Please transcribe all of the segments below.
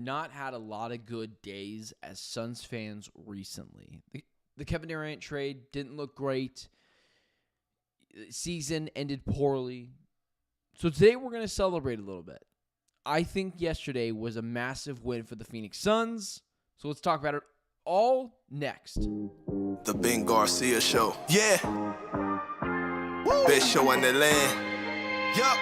not had a lot of good days as Suns fans recently. The Kevin Durant trade didn't look great. Season ended poorly. So today we're going to celebrate a little bit. I think yesterday was a massive win for the Phoenix Suns. So let's talk about it all next. The Ben Garcia Show. Yeah. Woo. Best show in the land. Yup.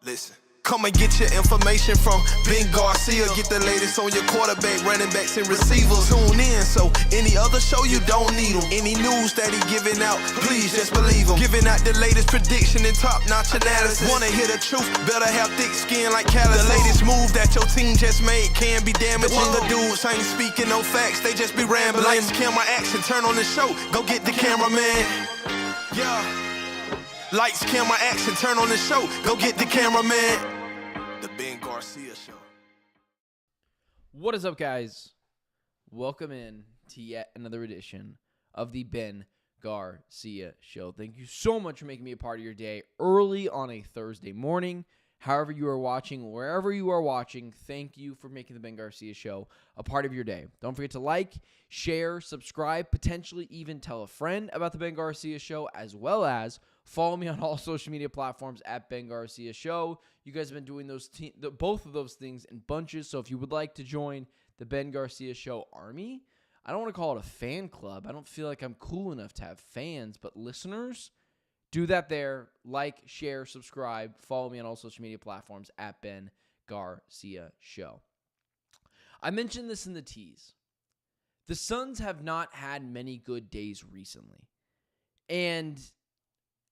Listen. Come and get your information from Ben Garcia. Get the latest on your quarterback, running backs, and receivers. Tune in, so any other show you don't need them. Any news that he giving out, please just believe him. Giving out the latest prediction and top-notch analysis. Wanna hear the truth, better have thick skin like callus. The latest move that your team just made can be damaging. The dudes ain't speaking no facts, they just be rambling. Lights, camera, action, turn on the show, go get the cameraman. Yeah. Lights, camera, action, turn on the show, go get the cameraman. The Ben Garcia Show. What is up, guys? Welcome in to yet another edition of the Ben Garcia Show. Thank you so much for making me a part of your day early on a Thursday morning. However you are watching, wherever you are watching, thank you for making the Ben Garcia Show a part of your day. Don't forget to like, share, subscribe, potentially even tell a friend about the Ben Garcia Show, as well as follow me on all social media platforms at Ben Garcia Show. You guys have been doing both of those things in bunches, so if you would like to join the Ben Garcia Show army, I don't want to call it a fan club. I don't feel like I'm cool enough to have fans, but listeners, do that there. Like, share, subscribe. Follow me on all social media platforms at Ben Garcia Show. I mentioned this in the tease. The Suns have not had many good days recently. And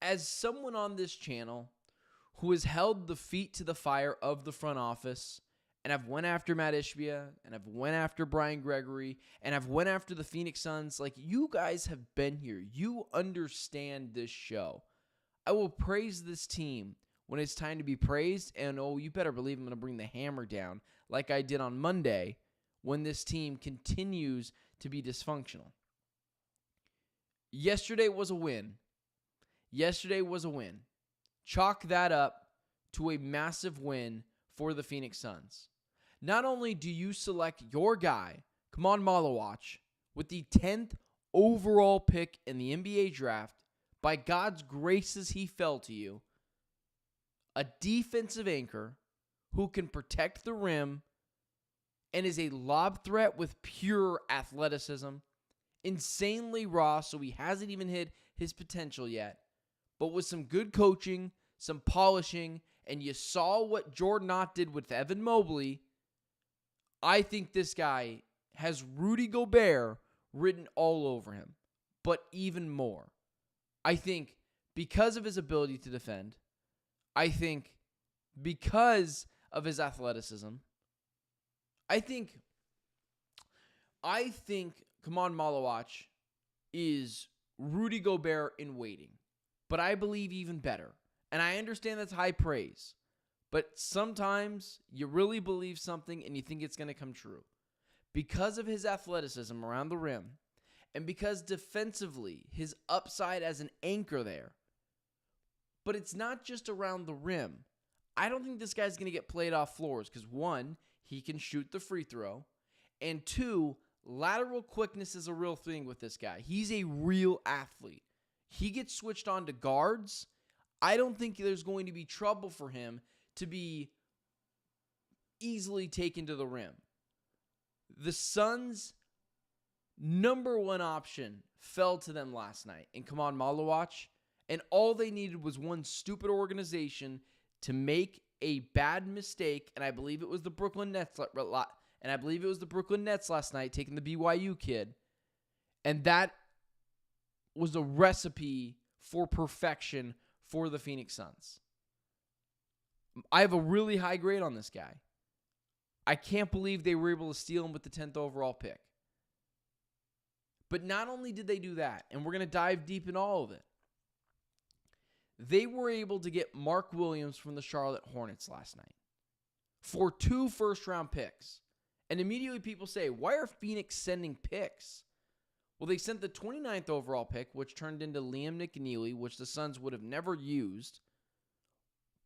as someone on this channel who has held the feet to the fire of the front office, and I've went after Matt Ishbia, and I've went after Brian Gregory, and I've went after the Phoenix Suns, like, you guys have been here. You understand this show. I will praise this team when it's time to be praised, and you better believe I'm going to bring the hammer down like I did on Monday when this team continues to be dysfunctional. Yesterday was a win. Chalk that up to a massive win for the Phoenix Suns. Not only do you select your guy, Khaman Maluach, with the 10th overall pick in the NBA draft, by God's graces he fell to you, a defensive anchor who can protect the rim and is a lob threat with pure athleticism, insanely raw, so he hasn't even hit his potential yet, but with some good coaching, some polishing, and you saw what Jordan Ott did with Evan Mobley. I think this guy has Rudy Gobert written all over him, but even more. I think because of his ability to defend, I think because of his athleticism, I think Khaman Maluach is Rudy Gobert in waiting. But I believe even better. And I understand that's high praise. But sometimes you really believe something and you think it's going to come true. Because of his athleticism around the rim, and because defensively, his upside as an anchor there. But it's not just around the rim. I don't think this guy's going to get played off floors because, one, he can shoot the free throw. And two, lateral quickness is a real thing with this guy. He's a real athlete. He gets switched on to guards. I don't think there's going to be trouble for him to be easily taken to the rim. The Suns' number one option fell to them last night in Khaman Maluach, and all they needed was one stupid organization to make a bad mistake, and I believe it was the Brooklyn Nets last night taking the BYU kid, and that was a recipe for perfection for the Phoenix Suns. I have a really high grade on this guy. I can't believe they were able to steal him with the 10th overall pick. But not only did they do that, and we're going to dive deep in all of it, they were able to get Mark Williams from the Charlotte Hornets last night for 2 first-round picks. And immediately people say, why are Phoenix sending picks? Well, they sent the 29th overall pick, which turned into Liam McNeely, which the Suns would have never used.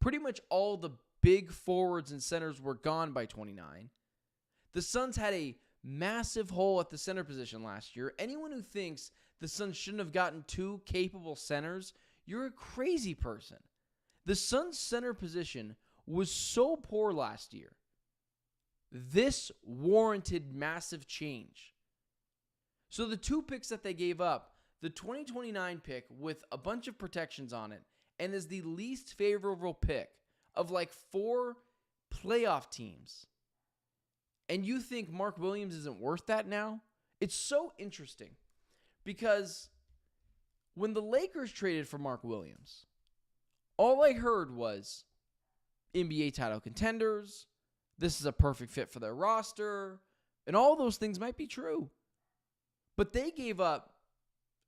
Pretty much all the big forwards and centers were gone by 29. The Suns had a massive hole at the center position last year. Anyone who thinks the Suns shouldn't have gotten 2 capable centers, you're a crazy person. The Suns' center position was so poor last year. This warranted massive change. So the 2 picks that they gave up, the 2029 pick with a bunch of protections on it, and is the least favorable pick of like 4 playoff teams. And you think Mark Williams isn't worth that now? It's so interesting because when the Lakers traded for Mark Williams, all I heard was NBA title contenders, this is a perfect fit for their roster, and all those things might be true. But they gave up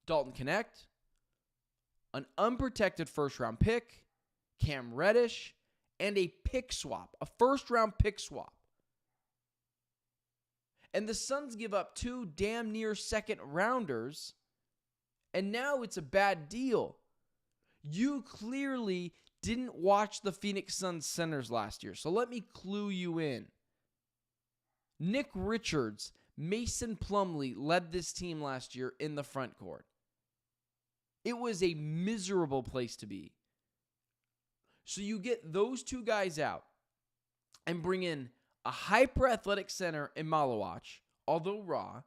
Dalton Connect, an unprotected first-round pick, Cam Reddish, and a pick swap, a first-round pick swap. And the Suns give up 2 damn near second-rounders, and now it's a bad deal. You clearly didn't watch the Phoenix Suns centers last year, so let me clue you in. Nick Richards, Mason Plumlee led this team last year in the front court. It was a miserable place to be. So you get those 2 guys out and bring in a hyper-athletic center in Malawatch, although raw,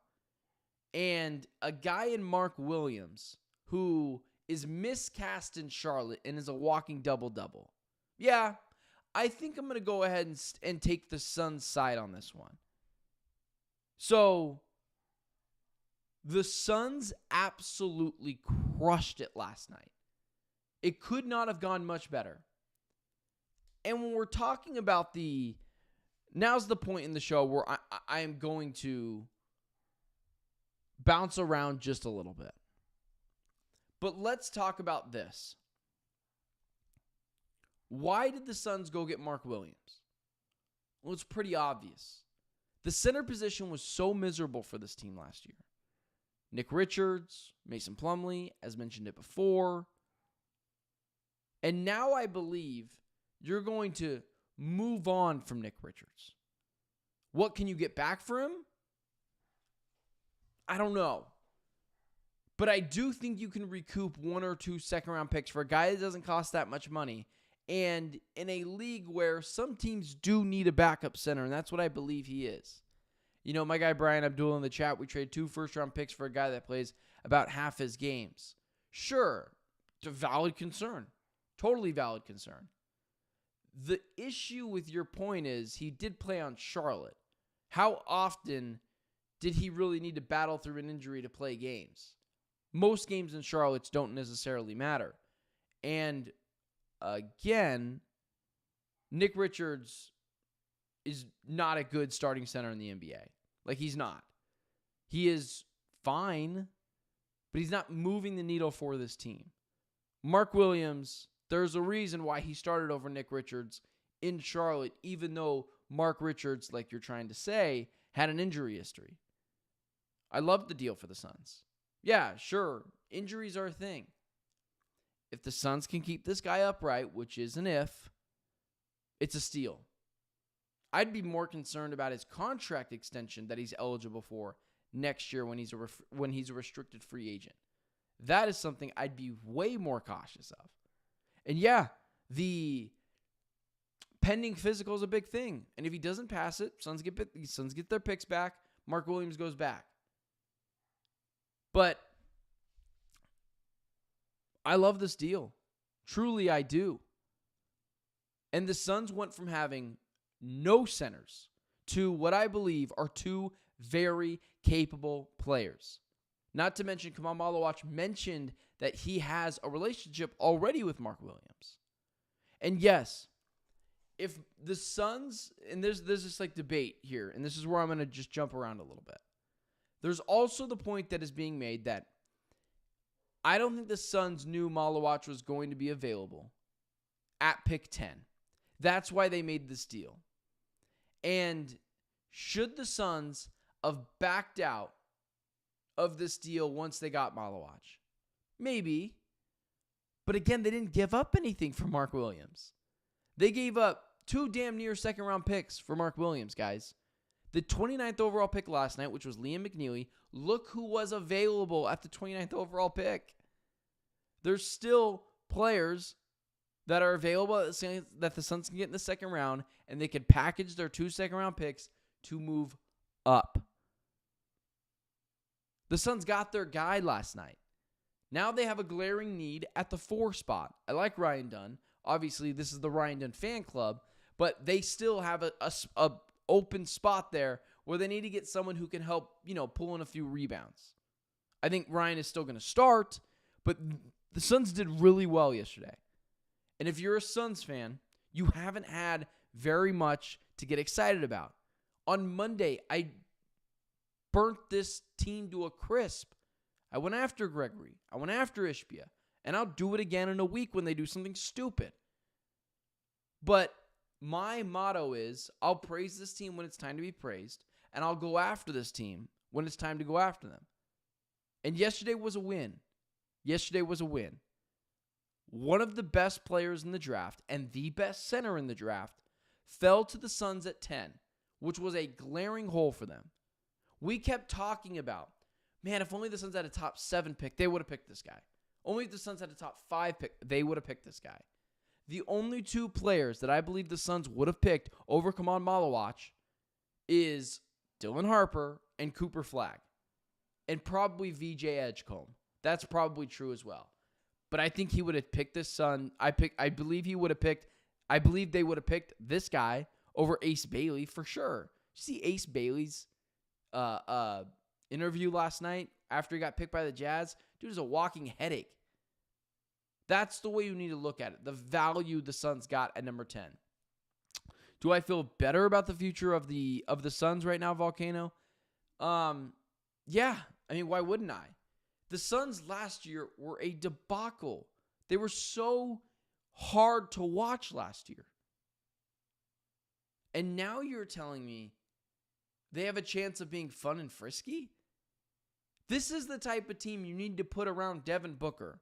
and a guy in Mark Williams who is miscast in Charlotte and is a walking double-double. Yeah, I think I'm going to go ahead and take the Suns' side on this one. So the Suns absolutely crushed it last night. It could not have gone much better. And when we're talking about now's the point in the show where I am going to bounce around just a little bit. But let's talk about this. Why did the Suns go get Mark Williams? Well, it's pretty obvious. The center position was so miserable for this team last year. Nick Richards, Mason Plumlee, as mentioned it before. And now I believe you're going to move on from Nick Richards. What can you get back for him? I don't know. But I do think you can recoup 1 or 2 second-round picks for a guy that doesn't cost that much money. And in a league where some teams do need a backup center, and that's what I believe he is. You know, my guy Brian Abdul in the chat, we traded 2 first-round picks for a guy that plays about half his games. Sure, it's a valid concern. Totally valid concern. The issue with your point is he did play on Charlotte. How often did he really need to battle through an injury to play games? Most games in Charlotte don't necessarily matter. And again, Nick Richards is not a good starting center in the NBA. Like, he's not. He is fine, but he's not moving the needle for this team. Mark Williams, there's a reason why he started over Nick Richards in Charlotte, even though Mark Richards, like you're trying to say, had an injury history. I love the deal for the Suns. Yeah, sure, injuries are a thing. If the Suns can keep this guy upright, which is an if, it's a steal. I'd be more concerned about his contract extension that he's eligible for next year when he's a restricted free agent. That is something I'd be way more cautious of. And yeah, the pending physical is a big thing. And if he doesn't pass it, Suns get their picks back. Mark Williams goes back. But I love this deal. Truly, I do. And the Suns went from having no centers to what I believe are 2 very capable players. Not to mention, Kam Malawatch mentioned that he has a relationship already with Mark Williams. And yes, if the Suns, and there's this like debate here, and this is where I'm going to just jump around a little bit. There's also the point that is being made that I don't think the Suns knew Malawatch was going to be available at pick 10. That's why they made this deal. And should the Suns have backed out of this deal once they got Malawatch? Maybe. But again, they didn't give up anything for Mark Williams. They gave up 2 damn near second-round picks for Mark Williams, guys. The 29th overall pick last night, which was Liam McNeely, look who was available at the 29th overall pick. There's still players that are available that the Suns can get in the second round, and they could package their 2 second-round picks to move up. The Suns got their guy last night. Now they have a glaring need at the 4 spot. I like Ryan Dunn. Obviously, this is the Ryan Dunn fan club, but they still have a open spot there where they need to get someone who can help, pull in a few rebounds. I think Ryan is still going to start, but the Suns did really well yesterday. And if you're a Suns fan, you haven't had very much to get excited about. On Monday, I burnt this team to a crisp. I went after Gregory. I went after Ishbia. And I'll do it again in a week when they do something stupid. But my motto is, I'll praise this team when it's time to be praised, and I'll go after this team when it's time to go after them. And yesterday was a win. One of the best players in the draft and the best center in the draft fell to the Suns at 10, which was a glaring hole for them. We kept talking about, man, if only the Suns had a top 7 pick, they would have picked this guy. Only if the Suns had a top 5 pick, they would have picked this guy. The only 2 players that I believe the Suns would have picked over Khaman Maluach is Dylan Harper and Cooper Flagg. And probably VJ Edgecombe. That's probably true as well. But I think he would have picked this Sun. I believe they would have picked this guy over Ace Bailey for sure. You see Ace Bailey's interview last night after he got picked by the Jazz? Dude is a walking headache. That's the way you need to look at it. The value the Suns got at number 10. Do I feel better about the future of the Suns right now, Volcano? Yeah. I mean, why wouldn't I? The Suns last year were a debacle. They were so hard to watch last year. And now you're telling me they have a chance of being fun and frisky? This is the type of team you need to put around Devin Booker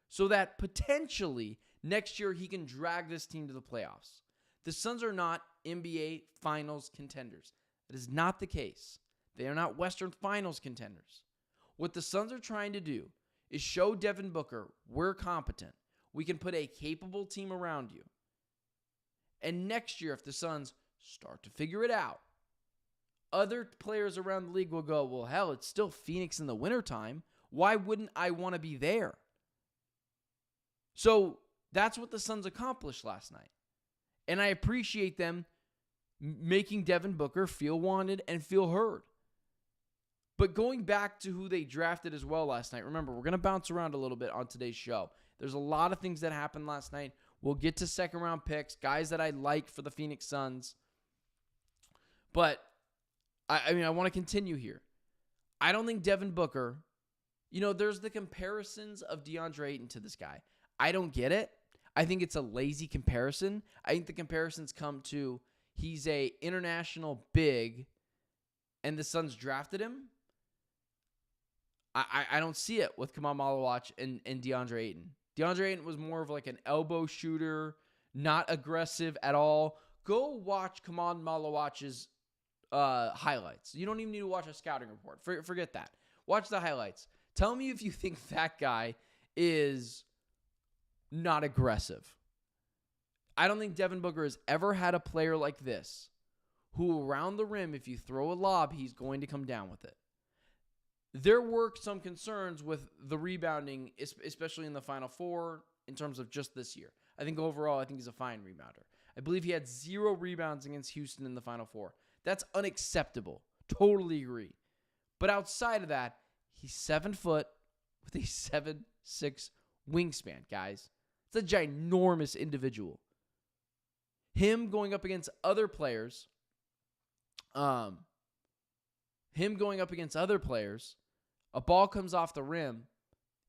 so that potentially next year he can drag this team to the playoffs. The Suns are not NBA Finals contenders. That is not the case. They are not Western Finals contenders. What the Suns are trying to do is show Devin Booker we're competent. We can put a capable team around you. And next year, if the Suns start to figure it out, other players around the league will go, well, hell, it's still Phoenix in the wintertime. Why wouldn't I want to be there? So that's what the Suns accomplished last night. And I appreciate them making Devin Booker feel wanted and feel heard. But going back to who they drafted as well last night, remember, we're going to bounce around a little bit on today's show. There's a lot of things that happened last night. We'll get to second-round picks, guys that I like for the Phoenix Suns. But, I want to continue here. I don't think Devin Booker, there's the comparisons of DeAndre Ayton to this guy. I don't get it. I think it's a lazy comparison. I think the comparisons come to he's a international big, and the Suns drafted him. I don't see it with Kam Malawatch and DeAndre Ayton. DeAndre Ayton was more of like an elbow shooter, not aggressive at all. Go watch Kam Malawatch's highlights. You don't even need to watch a scouting report. Forget that. Watch the highlights. Tell me if you think that guy is not aggressive. I don't think Devin Booker has ever had a player like this who around the rim, if you throw a lob, he's going to come down with it. There were some concerns with the rebounding, especially in the Final Four, in terms of just this year. I think overall, he's a fine rebounder. I believe he had 0 rebounds against Houston in the Final Four. That's unacceptable. Totally agree. But outside of that, he's 7 foot with a 7'6" wingspan, guys. It's a ginormous individual. Him going up against other players, a ball comes off the rim,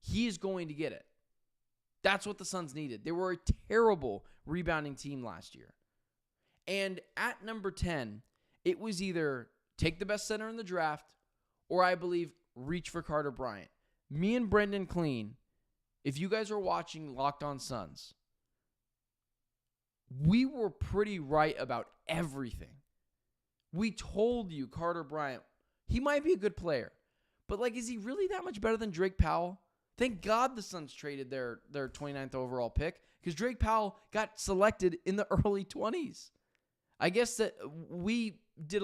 he's going to get it. That's what the Suns needed. They were a terrible rebounding team last year. And at number 10, it was either take the best center in the draft or, I believe, reach for Carter Bryant. Me and Brendan Clean, if you guys are watching Locked On Suns, we were pretty right about everything. We told you Carter Bryant, he might be a good player, but like, is he really that much better than Drake Powell? Thank God the Suns traded their 29th overall pick, because Drake Powell got selected in the early 20s. I guess that we did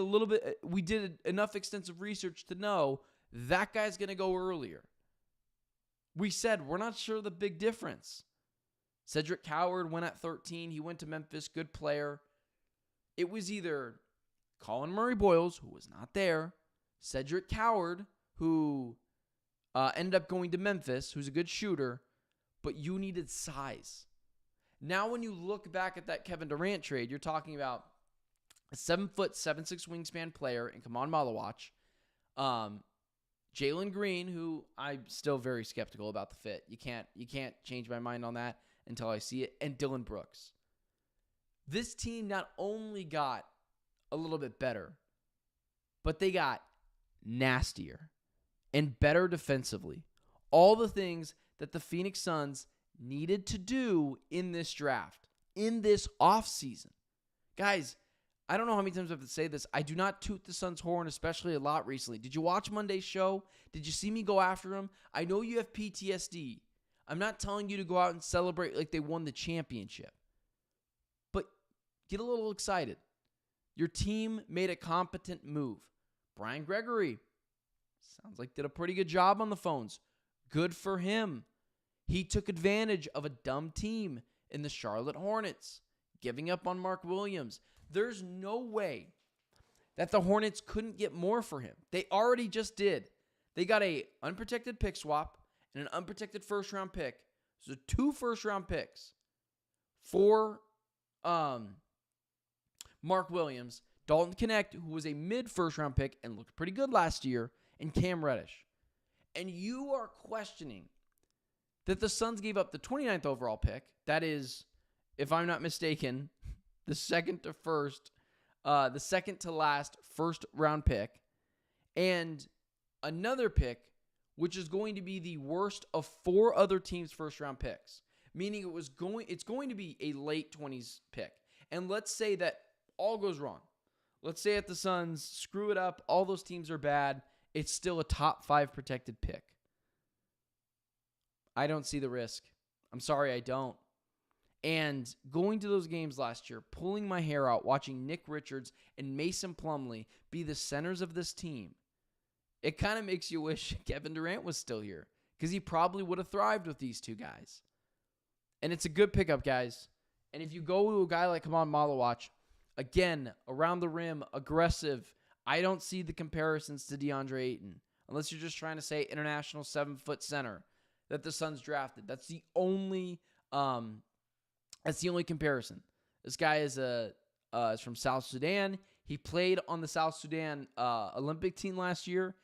enough extensive research to know that guy's going to go earlier. We said we're not sure the big difference. Cedric Coward went at 13. He went to Memphis, good player. It was either Colin Murray-Boyles, who was not there, Cedric Coward, who ended up going to Memphis, who's a good shooter, but you needed size. Now when you look back at that Kevin Durant trade, you're talking about a 7', 7'6" wingspan player in Khaman Maluach, Jalen Green, who I'm still very skeptical about the fit. You can't change my mind on that until I see it, and Dylan Brooks. This team not only got a little bit better, but they got nastier and better defensively. All the things that the Phoenix Suns needed to do in this draft, in this offseason. Guys, I don't know how many times I have to say this. I do not toot the Suns' horn, especially a lot recently. Did you watch Monday's show? Did you see me go after them? I know you have PTSD. I'm not telling you to go out and celebrate like they won the championship. But get a little excited. Your team made a competent move. Brian Gregory, sounds like did a pretty good job on the phones. Good for him. He took advantage of a dumb team in the Charlotte Hornets, giving up on Mark Williams. There's no way that the Hornets couldn't get more for him. They already just did. They got a unprotected pick swap and an unprotected first-round pick. So 2 first-round picks for Mark Williams, Dalton Connect, who was a mid-first-round pick and looked pretty good last year, and Cam Reddish. And you are questioning that the Suns gave up the 29th overall pick. That is, if I'm not mistaken, the second to last first-round pick, and another pick, which is going to be the worst of 4 other teams' first-round picks, meaning it's going to be a late 20s pick. And let's say that all goes wrong. Let's say that the Suns screw it up, all those teams are bad, it's still a top 5 protected pick. I don't see the risk. I'm sorry, I don't. And going to those games last year, pulling my hair out, watching Nick Richards and Mason Plumlee be the centers of this team, it kind of makes you wish Kevin Durant was still here, because he probably would have thrived with these two guys. And it's a good pickup, guys. And if you go to a guy like Khaman Maluach, again, around the rim, aggressive, I don't see the comparisons to DeAndre Ayton, unless you're just trying to say international 7-foot center that the Suns drafted. That's the only comparison. This guy is from South Sudan. He played on the South Sudan Olympic team last year,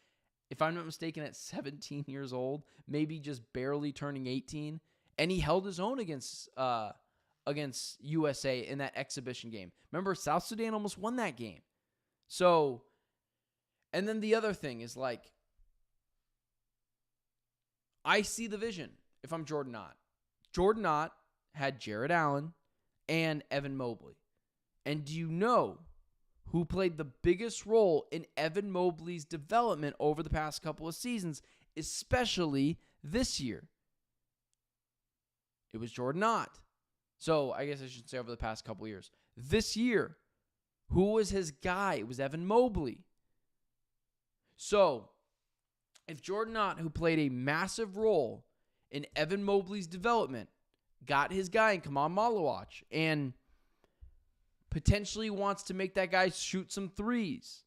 if I'm not mistaken, at 17 years old, maybe just barely turning 18. And he held his own against USA in that exhibition game. Remember, South Sudan almost won that game. So, and then the other thing is, like, I see the vision if I'm Jordan Knott. Jordan Knott had Jared Allen and Evan Mobley. And do you know who played the biggest role in Evan Mobley's development over the past couple of seasons, especially this year? It was Jordan Knott. So I guess I should say over the past couple of years. This year, who was his guy? It was Evan Mobley. So if Jordan Knott, who played a massive role in Evan Mobley's development, got his guy in Kam Malawatch and potentially wants to make that guy shoot some threes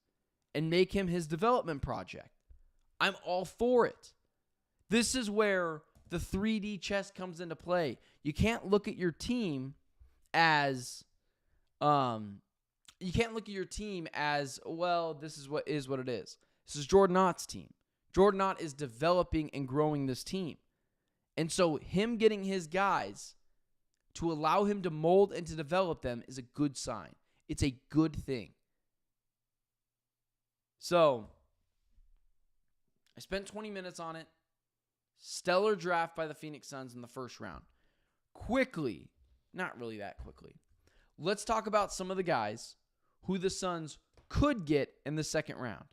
and make him his development project, I'm all for it. This is where the 3D chess comes into play. You can't look at your team as well, this is what it is. This is Jordan Knott's team. Jordan Knott is developing and growing this team. And so him getting his guys to allow him to mold and to develop them is a good sign. It's a good thing. So I spent 20 minutes on it. Stellar draft by the Phoenix Suns in the first round. Quickly, not really that quickly, let's talk about some of the guys who the Suns could get in the second round.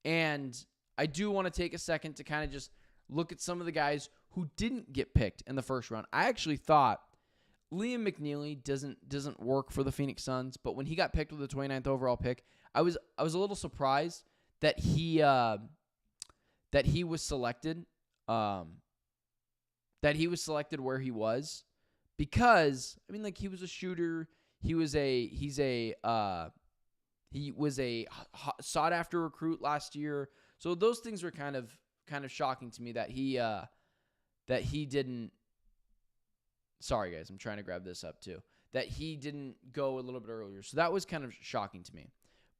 And I do want to take a second to kind of just look at some of the guys who didn't get picked in the first round. I actually thought Liam McNeely doesn't work for the Phoenix Suns, but when he got picked with the 29th overall pick, I was a little surprised that he was selected where he was, because I mean, like, he was a shooter, he was a sought after recruit last year. So those things were kind of shocking to me that he didn't. Sorry guys, I'm trying to grab this up too. That he didn't go a little bit earlier. So that was kind of shocking to me.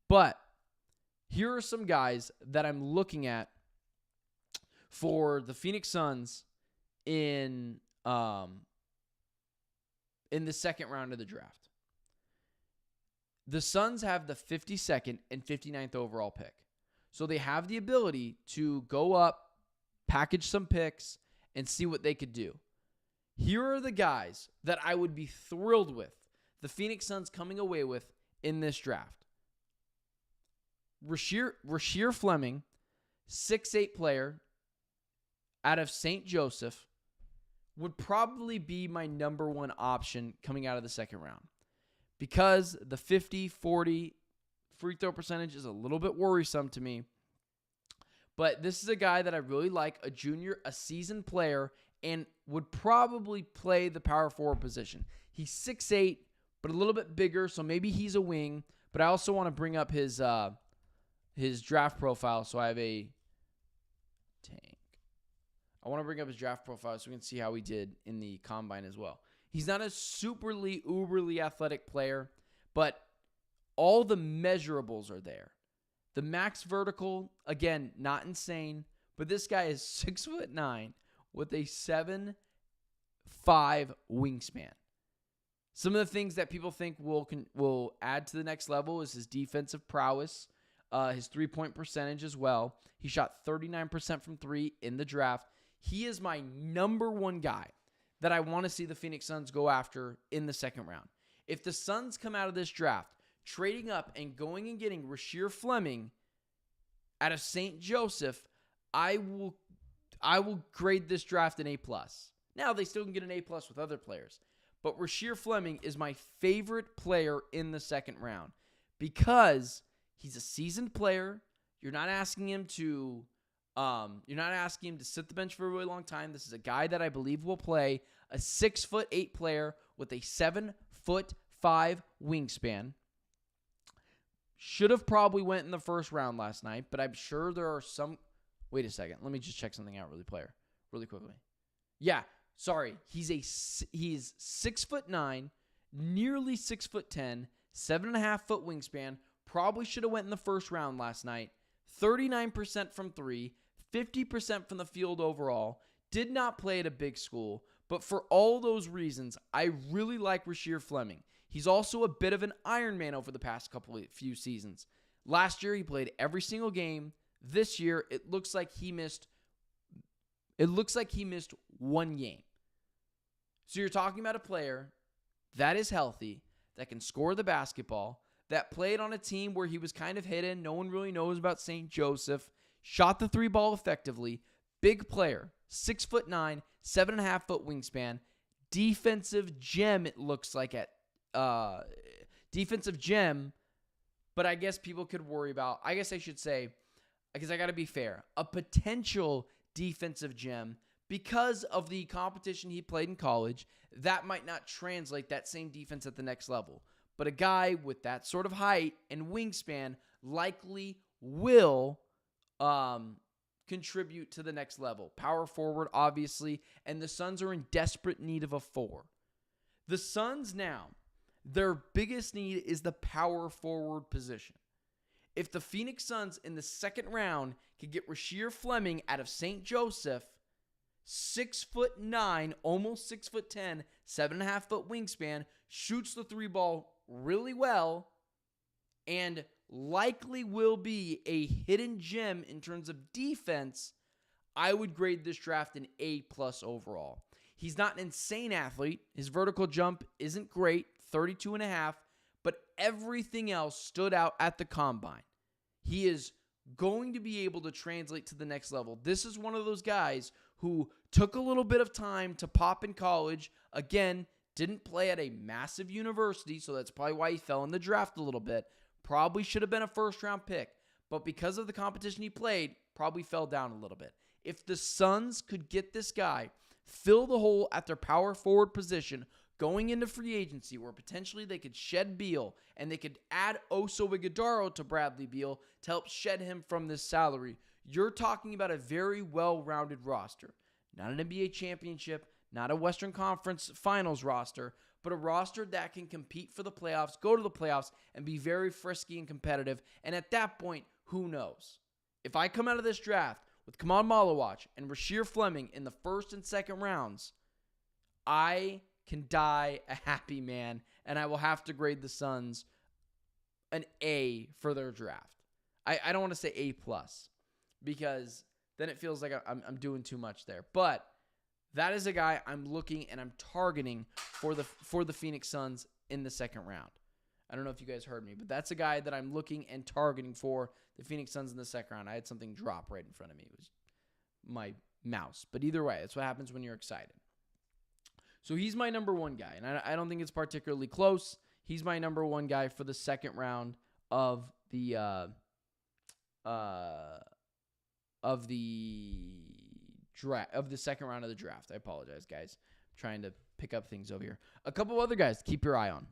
But here are some guys that I'm looking at for the Phoenix Suns in the second round of the draft. The Suns have the 52nd and 59th overall pick. So they have the ability to go up, package some picks, and see what they could do. Here are the guys that I would be thrilled with the Phoenix Suns coming away with in this draft. Rasheer Fleming, 6'8" player out of St. Joseph, would probably be my number one option coming out of the second round, because the 50-40 free throw percentage is a little bit worrisome to me. But this is a guy that I really like, a junior, a seasoned player, and would probably play the power forward position. He's 6'8", but a little bit bigger, so maybe he's a wing. But I also want to bring up his draft profile, so I have a tank. I want to bring up his draft profile so we can see how he did in the combine as well. He's not a uberly athletic player, but all the measurables are there. The max vertical, again, not insane, but this guy is 6'9" with a 7'5" wingspan. Some of the things that people think will add to the next level is his defensive prowess, his three-point percentage as well. He shot 39% from three in the draft. He is my number one guy that I want to see the Phoenix Suns go after in the second round. If the Suns come out of this draft trading up and going and getting Rasheer Fleming out of St. Joseph, I will grade this draft an A+. Now, they still can get an A+ with other players, but Rasheer Fleming is my favorite player in the second round because he's a seasoned player. You're not asking him to sit the bench for a really long time. This is a guy that I believe will play, a 6'8" player with a 7'5" wingspan. Should have probably went in the first round last night, but I'm sure there are some. Wait a second. Let me just check something out really quickly. Yeah, sorry. He's 6'9", nearly 6'10", 7.5 foot wingspan. Probably should have went in the first round last night. 39% from three, 50% from the field overall. Did not play at a big school, but for all those reasons, I really like Rasheer Fleming. He's also a bit of an Iron Man over the past few seasons. Last year, he played every single game. This year, it looks like he missed one game. So you're talking about a player that is healthy, that can score the basketball, that played on a team where he was kind of hidden. No one really knows about St. Joseph. Shot the three ball effectively. Big player. 6'9", 7.5 foot wingspan. Defensive gem, it looks like defensive gem. But I guess people could worry about, I guess I should say, because I got to be fair, a potential defensive gem because of the competition he played in college. That might not translate that same defense at the next level. But a guy with that sort of height and wingspan likely will contribute to the next level. Power forward, obviously, and the Suns are in desperate need of a 4. The Suns now, their biggest need is the power forward position. If the Phoenix Suns in the second round could get Rasheer Fleming out of St. Joseph, 6'9", almost 6'10", 7.5 foot wingspan, shoots the three ball really well, and likely will be a hidden gem in terms of defense, I would grade this draft an A+ overall. He's not an insane athlete. His vertical jump isn't great, 32.5, but everything else stood out at the combine. He is going to be able to translate to the next level. This is one of those guys who took a little bit of time to pop in college. Again, didn't play at a massive university, so that's probably why he fell in the draft a little bit. Probably should have been a first-round pick, but because of the competition he played, probably fell down a little bit. If the Suns could get this guy, fill the hole at their power forward position, going into free agency where potentially they could shed Beal and they could add Oso Ighodaro to Bradley Beal to help shed him from this salary, you're talking about a very well-rounded roster. Not an NBA championship, not a Western Conference Finals roster, but a roster that can compete for the playoffs, go to the playoffs, and be very frisky and competitive. And at that point, who knows? If I come out of this draft with Khaman Maluach and Rasheer Fleming in the first and second rounds, I can die a happy man, and I will have to grade the Suns an A for their draft. I don't want to say A+, because then it feels like I'm doing too much there. But that is a guy I'm looking and I'm targeting for the Phoenix Suns in the second round. I don't know if you guys heard me, but that's a guy that I'm looking and targeting for the Phoenix Suns in the second round. I had something drop right in front of me. It was my mouse. But either way, that's what happens when you're excited. So he's my number one guy, and I don't think it's particularly close. He's my number one guy for the second round of the draft, of the second round of the draft. I apologize, guys. I'm trying to pick up things over here. A couple other guys to keep your eye on.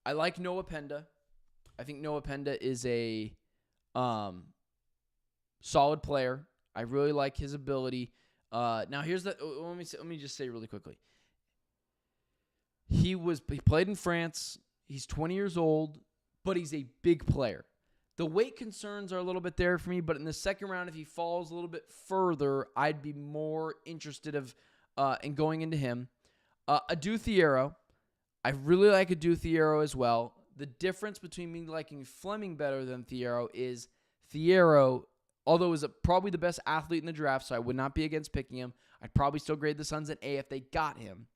I like Noah Penda. I think Noah Penda is a solid player. I really like his ability. Now here's the. Let me just say really quickly. He played in France. He's 20 years old, but he's a big player. The weight concerns are a little bit there for me, but in the second round, if he falls a little bit further, I'd be more interested in going into him. Adu Thiero. I really like Adu Thiero as well. The difference between me liking Fleming better than Thiero is Thiero, although is probably the best athlete in the draft, so I would not be against picking him. I'd probably still grade the Suns an A if they got him.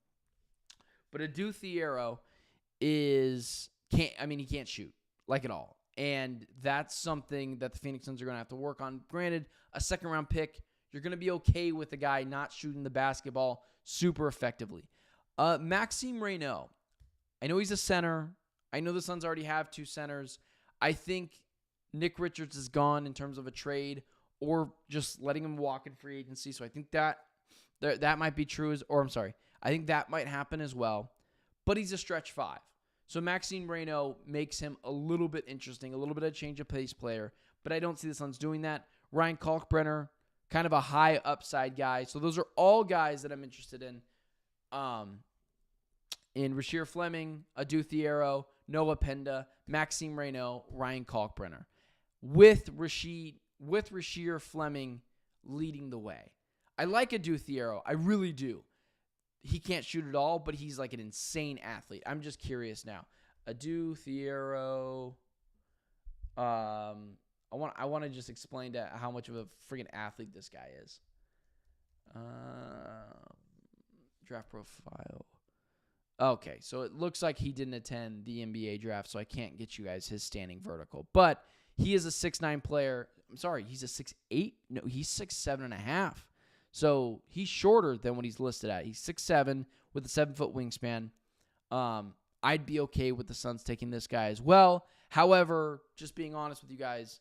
But Adu Thiero he can't shoot, like at all. And that's something that the Phoenix Suns are going to have to work on. Granted, a second-round pick, you're going to be okay with the guy not shooting the basketball super effectively. Maxime Reynaud. I know he's a center. I know the Suns already have two centers. I think Nick Richards is gone in terms of a trade or just letting him walk in free agency. So I think that might be true. I think that might happen as well. But he's a stretch five. So Maxime Reynaud makes him a little bit interesting, a little bit of change of pace player. But I don't see the Suns doing that. Ryan Kalkbrenner, kind of a high upside guy. So those are all guys that I'm interested in. In Rasheer Fleming, Adu Thiero, Noah Penda, Maxime Reynaud, Ryan Kalkbrenner. With Rasheer Fleming leading the way. I like Adu Thiero. I really do. He can't shoot at all, but he's like an insane athlete. I'm just curious now. Adu Thiero. I want to just explain to how much of a freaking athlete this guy is. Draft profile. Okay, so it looks like he didn't attend the NBA draft, so I can't get you guys his standing vertical. But he is a 6'9" player. I'm sorry, he's a 6'8"? No, he's 6'7.5". So he's shorter than what he's listed at. He's 6'7" with a 7-foot wingspan. I'd be okay with the Suns taking this guy as well. However, just being honest with you guys,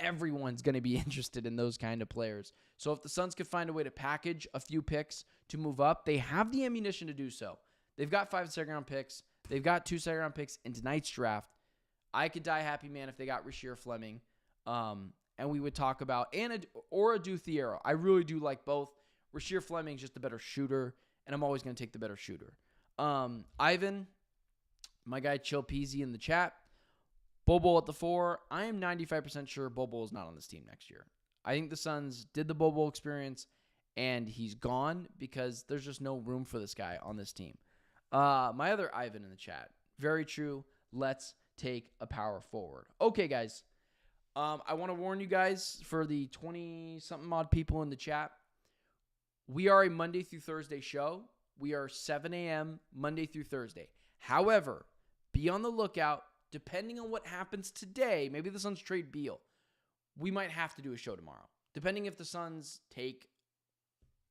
everyone's going to be interested in those kind of players. So if the Suns could find a way to package a few picks to move up, they have the ammunition to do so. They've got 5 second-round picks. They've got 2 second-round picks in tonight's draft. I could die happy, man, if they got Rasheer Fleming. And we would talk about Adu Thiero. I really do like both. Rasheer Fleming's just a better shooter, and I'm always going to take the better shooter. Ivan, my guy Chill Peasy in the chat. Bobo at the 4. I am 95% sure Bobo is not on this team next year. I think the Suns did the Bobo experience, and he's gone because there's just no room for this guy on this team. My other Ivan in the chat. Very true. Let's take a power forward. Okay, guys. I want to warn you guys, for the 20-something odd people in the chat, We are a Monday through Thursday show. We are 7 a.m. Monday through Thursday. However, be on the lookout. Depending on what happens today, maybe the Suns trade Beal. We might have to do a show tomorrow. Depending if the Suns take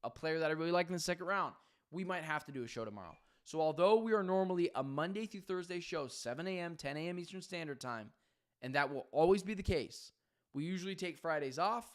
a player that I really like in the second round, we might have to do a show tomorrow. So although we are normally a Monday through Thursday show, 7 a.m., 10 a.m. Eastern Standard Time, and that will always be the case, we usually take Fridays off.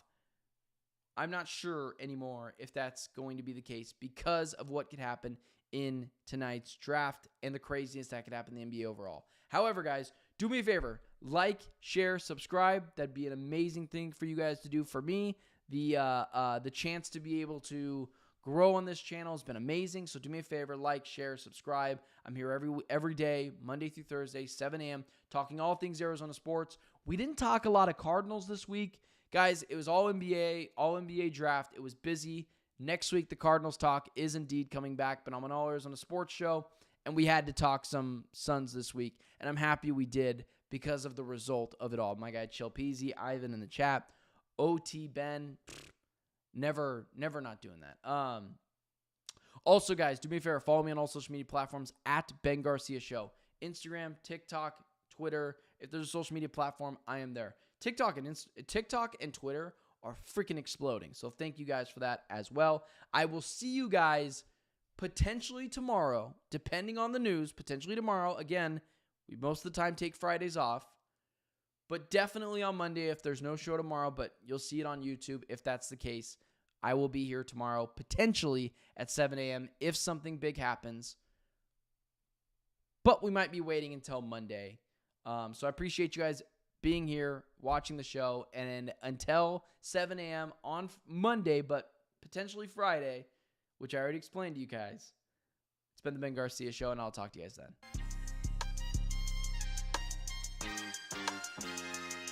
I'm not sure anymore if that's going to be the case because of what could happen in tonight's draft and the craziness that could happen in the NBA overall. However, guys, do me a favor. Like, share, subscribe. That'd be an amazing thing for you guys to do. For me, the chance to be able to grow on this channel has been amazing. So do me a favor. Like, share, subscribe. I'm here every day, Monday through Thursday, 7 a.m., talking all things Arizona sports. We didn't talk a lot of Cardinals this week. Guys, it was all NBA draft. It was busy. Next week, the Cardinals talk is indeed coming back, but I'm an All Arizona Sports show, and we had to talk some Suns this week, and I'm happy we did because of the result of it all. My guy Chill Peasy, Ivan in the chat, OT Ben, never not doing that. Also, guys, do me a favor, follow me on all social media platforms at Ben Garcia Show. Instagram, TikTok, Twitter. If there's a social media platform, I am there. TikTok and Twitter are freaking exploding. So thank you guys for that as well. I will see you guys potentially tomorrow, depending on the news, potentially tomorrow. Again, we most of the time take Fridays off, but definitely on Monday if there's no show tomorrow, but you'll see it on YouTube if that's the case. I will be here tomorrow, potentially at 7 a.m. if something big happens, but we might be waiting until Monday. So I appreciate you guys being here, watching the show, and until 7 a.m. on Monday, but potentially Friday, which I already explained to you guys, it's been the Ben Garcia Show, and I'll talk to you guys then.